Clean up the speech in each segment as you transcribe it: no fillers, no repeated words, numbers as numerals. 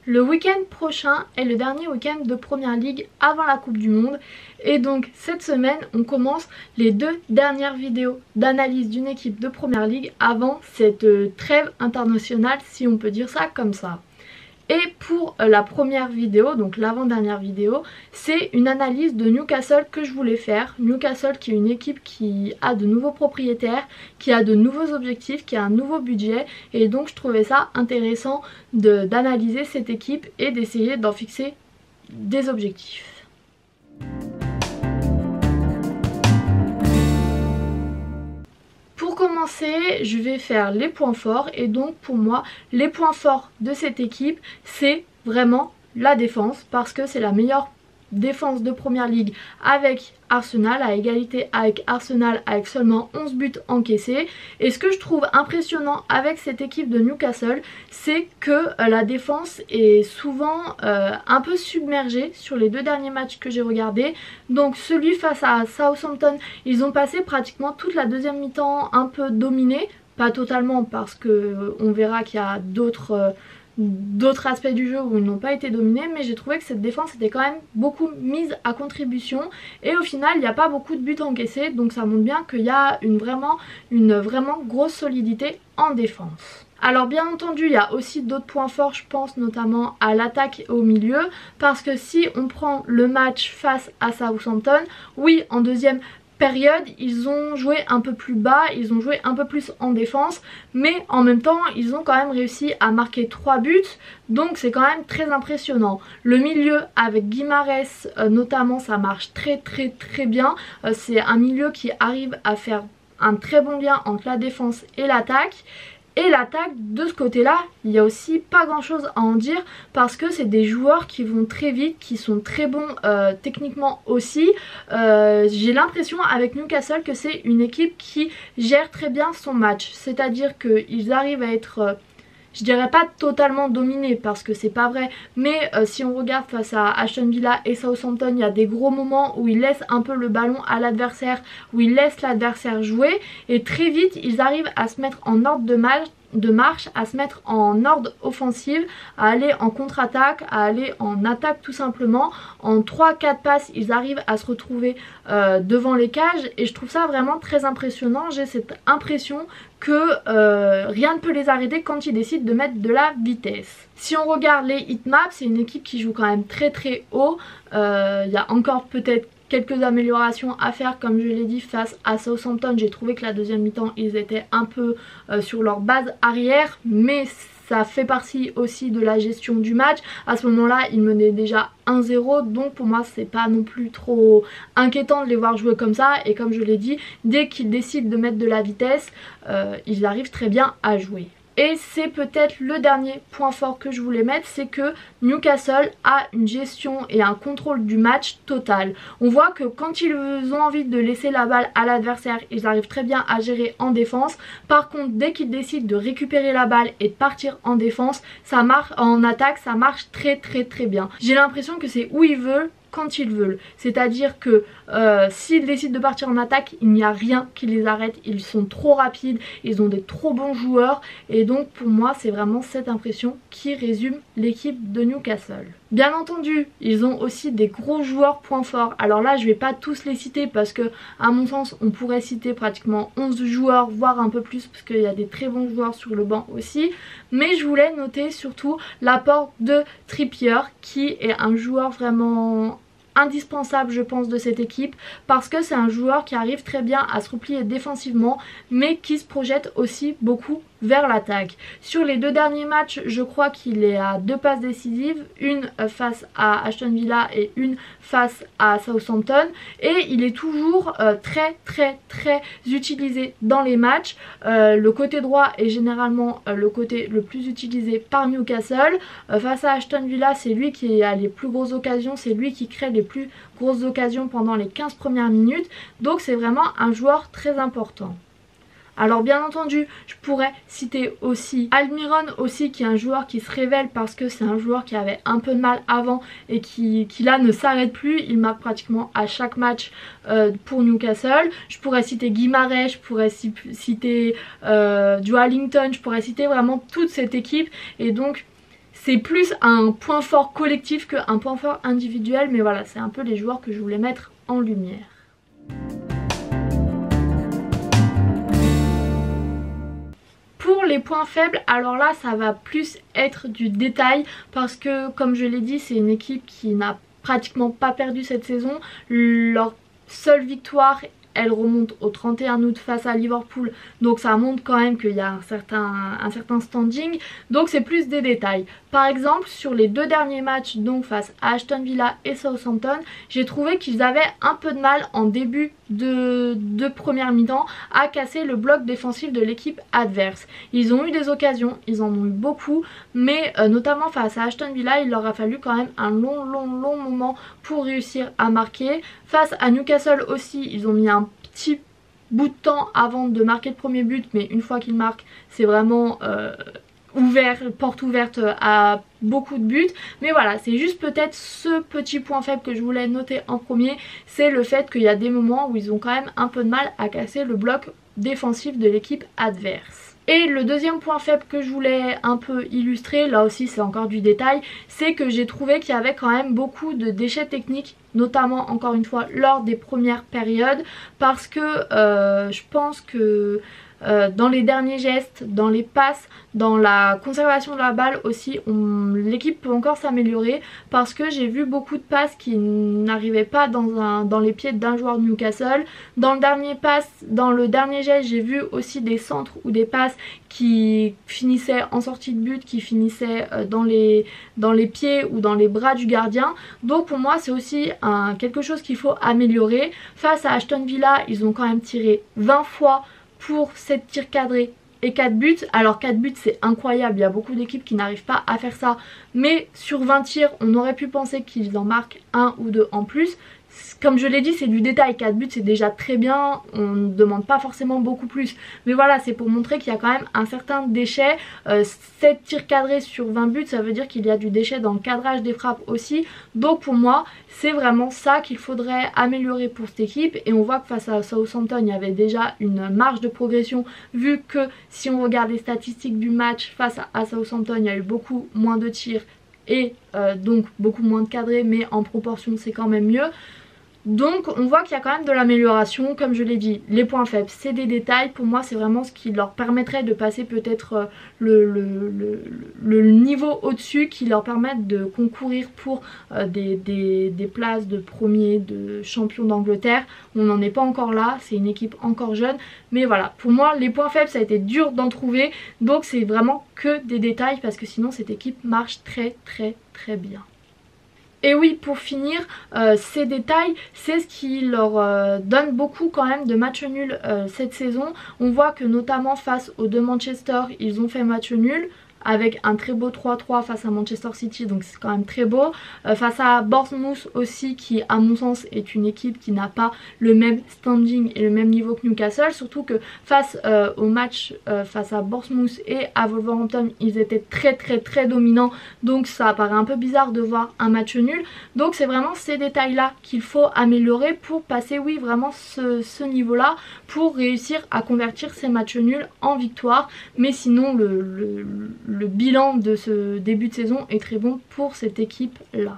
Le week-end prochain est le dernier week-end de Première Ligue avant la Coupe du Monde et donc cette semaine on commence les 2 dernières vidéos d'analyse d'une équipe de Première Ligue avant cette trêve internationale, si on peut dire ça comme ça. Et pour la première vidéo, donc l'avant-dernière vidéo, c'est une analyse de Newcastle que je voulais faire. Newcastle qui est une équipe qui a de nouveaux propriétaires, qui a de nouveaux objectifs, qui a un nouveau budget. Et donc je trouvais ça intéressant d'analyser cette équipe et d'essayer d'en fixer des objectifs. Pour commencer, je vais faire les points forts et donc pour moi, les points forts de cette équipe, c'est vraiment la défense parce que c'est la meilleure défense de Première Ligue avec Arsenal, à égalité avec Arsenal avec seulement 11 buts encaissés. Et ce que je trouve impressionnant avec cette équipe de Newcastle, c'est que la défense est souvent un peu submergée sur les 2 derniers matchs que j'ai regardés. Donc celui face à Southampton, ils ont passé pratiquement toute la deuxième mi-temps un peu dominée, pas totalement parce que on verra qu'il y a d'autres aspects du jeu où ils n'ont pas été dominés, mais j'ai trouvé que cette défense était quand même beaucoup mise à contribution et au final il n'y a pas beaucoup de buts encaissés, donc ça montre bien qu'il y a une vraiment grosse solidité en défense. Alors bien entendu il y a aussi d'autres points forts, je pense notamment à l'attaque et au milieu, parce que si on prend le match face à Southampton, oui en deuxième période ils ont joué un peu plus bas, ils ont joué un peu plus en défense, mais en même temps ils ont quand même réussi à marquer 3 buts, donc c'est quand même très impressionnant. Le milieu avec Guimarães notamment, ça marche très bien, c'est un milieu qui arrive à faire un très bon lien entre la défense et l'attaque. Et l'attaque, de ce côté-là, il n'y a aussi pas grand-chose à en dire parce que c'est des joueurs qui vont très vite, qui sont très bons techniquement aussi. J'ai l'impression avec Newcastle que c'est une équipe qui gère très bien son match. C'est-à-dire qu'ils arrivent à être... je dirais pas totalement dominé parce que c'est pas vrai, mais si on regarde face à Aston Villa et Southampton, il y a des gros moments où ils laissent un peu le ballon à l'adversaire, où ils laissent l'adversaire jouer et très vite ils arrivent à se mettre en ordre de marche, à se mettre en ordre offensive, à aller en contre-attaque, à aller en attaque tout simplement. En 3-4 passes ils arrivent à se retrouver devant les cages et je trouve ça vraiment très impressionnant. J'ai cette impression que rien ne peut les arrêter quand ils décident de mettre de la vitesse. Si on regarde les heatmaps, c'est une équipe qui joue quand même très haut. Il y a encore peut-être quelques améliorations à faire, comme je l'ai dit, face à Southampton. J'ai trouvé que la deuxième mi-temps ils étaient un peu sur leur base arrière, mais ça fait partie aussi de la gestion du match. À ce moment là ils menaient déjà 1-0, donc pour moi c'est pas non plus trop inquiétant de les voir jouer comme ça. Et comme je l'ai dit, dès qu'ils décident de mettre de la vitesse, ils arrivent très bien à jouer. Et c'est peut-être le dernier point fort que je voulais mettre, c'est que Newcastle a une gestion et un contrôle du match total. On voit que quand ils ont envie de laisser la balle à l'adversaire, ils arrivent très bien à gérer en défense. Par contre, dès qu'ils décident de récupérer la balle et de partir en défense, ça marche, en attaque, ça marche très bien. J'ai l'impression que c'est où ils veulent, quand ils veulent, c'est-à-dire que s'ils décident de partir en attaque, il n'y a rien qui les arrête, ils sont trop rapides, ils ont des trop bons joueurs et donc pour moi c'est vraiment cette impression qui résume l'équipe de Newcastle. Bien entendu, ils ont aussi des gros joueurs points forts. Alors là je vais pas tous les citer parce que à mon sens on pourrait citer pratiquement 11 joueurs voire un peu plus parce qu'il y a des très bons joueurs sur le banc aussi, mais je voulais noter surtout l'apport de Trippier qui est un joueur vraiment indispensable je pense de cette équipe parce que c'est un joueur qui arrive très bien à se replier défensivement mais qui se projette aussi beaucoup vers l'attaque. Sur les 2 derniers matchs je crois qu'il est à 2 passes décisives, une face à Aston Villa et une face à Southampton, et il est toujours très utilisé dans les matchs. Le côté droit est généralement le côté le plus utilisé par Newcastle. Face à Aston Villa c'est lui qui a les plus grosses occasions, c'est lui qui crée les plus grosses occasions pendant les 15 premières minutes, donc c'est vraiment un joueur très important. Alors bien entendu je pourrais citer aussi Almiron aussi, qui est un joueur qui se révèle parce que c'est un joueur qui avait un peu de mal avant et qui là ne s'arrête plus, il marque pratiquement à chaque match pour Newcastle. Je pourrais citer Guimarães, je pourrais citer Joe Linton, je pourrais citer vraiment toute cette équipe et donc c'est plus un point fort collectif qu'un point fort individuel, mais voilà, c'est un peu les joueurs que je voulais mettre en lumière. Pour les points faibles, alors là ça va plus être du détail parce que comme je l'ai dit, c'est une équipe qui n'a pratiquement pas perdu cette saison. Leur seule victoire, elle remonte au 31 août face à Liverpool, donc ça montre quand même qu'il y a un certain standing, donc c'est plus des détails. Par exemple, sur les 2 derniers matchs, donc face à Aston Villa et Southampton, j'ai trouvé qu'ils avaient un peu de mal en début de première mi-temps à casser le bloc défensif de l'équipe adverse. Ils ont eu des occasions, ils en ont eu beaucoup, mais notamment face à Aston Villa, il leur a fallu quand même un long moment pour réussir à marquer. Face à Newcastle aussi, ils ont mis un petit bout de temps avant de marquer le premier but, mais une fois qu'ils marquent, c'est vraiment porte ouverte à beaucoup de buts. Mais voilà, c'est juste peut-être ce petit point faible que je voulais noter en premier, c'est le fait qu'il y a des moments où ils ont quand même un peu de mal à casser le bloc défensif de l'équipe adverse. Et le deuxième point faible que je voulais un peu illustrer, là aussi c'est encore du détail, c'est que j'ai trouvé qu'il y avait quand même beaucoup de déchets techniques, notamment encore une fois lors des premières périodes, parce que je pense que dans les derniers gestes, dans les passes, dans la conservation de la balle aussi, l'équipe peut encore s'améliorer parce que j'ai vu beaucoup de passes qui n'arrivaient pas dans les pieds d'un joueur de Newcastle. Dans le dernier geste, j'ai vu aussi des centres ou des passes qui finissaient en sortie de but, qui finissaient dans les pieds ou dans les bras du gardien. Donc pour moi c'est aussi quelque chose qu'il faut améliorer. Face à Aston Villa, ils ont quand même tiré 20 fois pour 7 tirs cadrés et 4 buts. Alors 4 buts c'est incroyable, il y a beaucoup d'équipes qui n'arrivent pas à faire ça, mais sur 20 tirs on aurait pu penser qu'ils en marquent 1 ou 2 en plus. Comme je l'ai dit, c'est du détail, 4 buts c'est déjà très bien, on ne demande pas forcément beaucoup plus. Mais voilà, c'est pour montrer qu'il y a quand même un certain déchet. 7 tirs cadrés sur 20 buts, ça veut dire qu'il y a du déchet dans le cadrage des frappes aussi. Donc pour moi, c'est vraiment ça qu'il faudrait améliorer pour cette équipe. Et on voit que face à Southampton, il y avait déjà une marge de progression, vu que si on regarde les statistiques du match face à Southampton, il y a eu beaucoup moins de tirs et donc beaucoup moins de cadrés, mais en proportion c'est quand même mieux. Donc on voit qu'il y a quand même de l'amélioration. Comme je l'ai dit, les points faibles c'est des détails. Pour moi c'est vraiment ce qui leur permettrait de passer peut-être le niveau au-dessus, qui leur permette de concourir pour des places de premier, de champion d'Angleterre. On n'en est pas encore là, c'est une équipe encore jeune. Mais voilà, pour moi les points faibles ça a été dur d'en trouver. Donc c'est vraiment que des détails parce que sinon cette équipe marche très bien. Et oui, pour finir, ces détails, c'est ce qui leur donne beaucoup quand même de matchs nuls cette saison. On voit que notamment face aux deux Manchester, ils ont fait match nul, avec un très beau 3-3 face à Manchester City, donc c'est quand même très beau. Face à Bournemouth aussi, qui à mon sens est une équipe qui n'a pas le même standing et le même niveau que Newcastle, surtout que face au match face à Bournemouth et à Wolverhampton, ils étaient très dominants, donc ça paraît un peu bizarre de voir un match nul. Donc c'est vraiment ces détails là qu'il faut améliorer pour passer, oui, vraiment ce niveau là, pour réussir à convertir ces matchs nuls en victoire. Mais sinon le bilan de ce début de saison est très bon pour cette équipe là.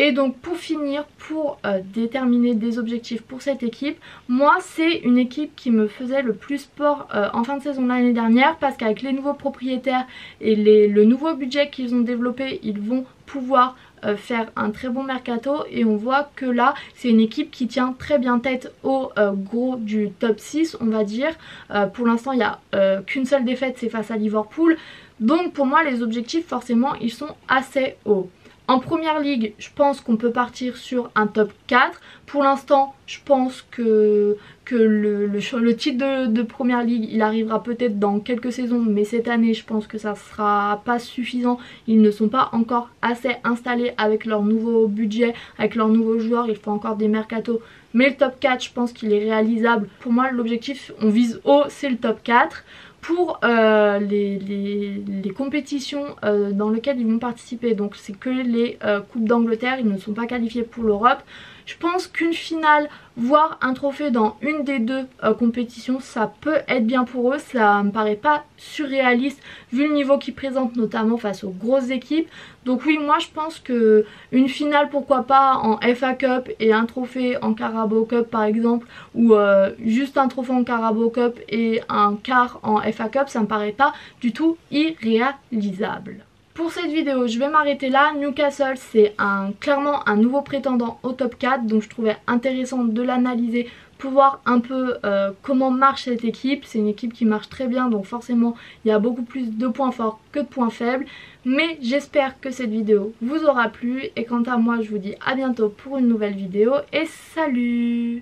Et donc pour finir, pour déterminer des objectifs pour cette équipe, moi c'est une équipe qui me faisait le plus peur en fin de saison l'année dernière, parce qu'avec les nouveaux propriétaires et le nouveau budget qu'ils ont développé, ils vont pouvoir faire un très bon mercato. Et on voit que là c'est une équipe qui tient très bien tête au gros du top 6 on va dire. Pour l'instant il n'y a qu'une seule défaite, c'est face à Liverpool. Donc pour moi les objectifs forcément ils sont assez hauts. En première ligue, je pense qu'on peut partir sur un top 4. Pour l'instant, je pense que le titre de première ligue, il arrivera peut-être dans quelques saisons. Mais cette année, je pense que ça sera pas suffisant. Ils ne sont pas encore assez installés avec leur nouveau budget, avec leurs nouveaux joueurs. Il faut encore des mercatos. Mais le top 4, je pense qu'il est réalisable. Pour moi, l'objectif, on vise haut, c'est le top 4. Pour les compétitions dans lesquelles ils vont participer, donc c'est que les Coupes d'Angleterre, ils ne sont pas qualifiés pour l'Europe. Je pense qu'une finale, voire un trophée dans une des deux compétitions, ça peut être bien pour eux. Ça me paraît pas surréaliste vu le niveau qu'ils présentent, notamment face aux grosses équipes. Donc oui, moi je pense que une finale, pourquoi pas en FA Cup et un trophée en Carabao Cup par exemple, ou juste un trophée en Carabao Cup et un quart en FA Cup, ça me paraît pas du tout irréalisable. Pour cette vidéo, je vais m'arrêter là. Newcastle, c'est clairement un nouveau prétendant au top 4, donc je trouvais intéressant de l'analyser pour voir un peu comment marche cette équipe. C'est une équipe qui marche très bien, donc forcément il y a beaucoup plus de points forts que de points faibles. Mais j'espère que cette vidéo vous aura plu, et quant à moi je vous dis à bientôt pour une nouvelle vidéo et salut!